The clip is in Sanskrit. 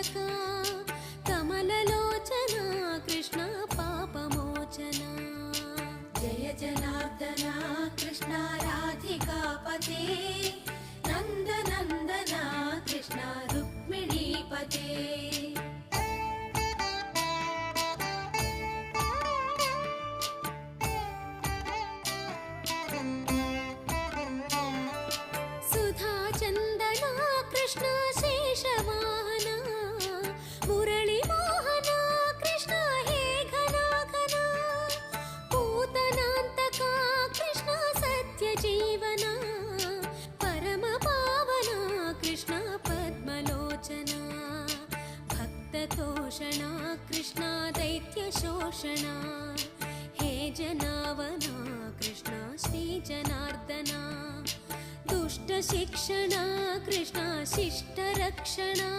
तारका कमललोचना कृष्ण पापमोचना। जय जनार्दना कृष्ण राधिकापते नन्दनन्दना कृष्ण रुक्मिणीपते। सुधाचन्दना कृष्ण शेषवाहना मुरळीमोहना कृष्ण हे घना घना। पूतनान्तका कृष्ण सत्यजीवना परमपावना कृष्ण पद्मलोचना। भक्ततोषणा कृष्ण दैत्यशोषणा हे जनावना कृष्ण श्रीजनार्दना। दुष्टशिक्षणा कृष्ण शिष्टरक्षणा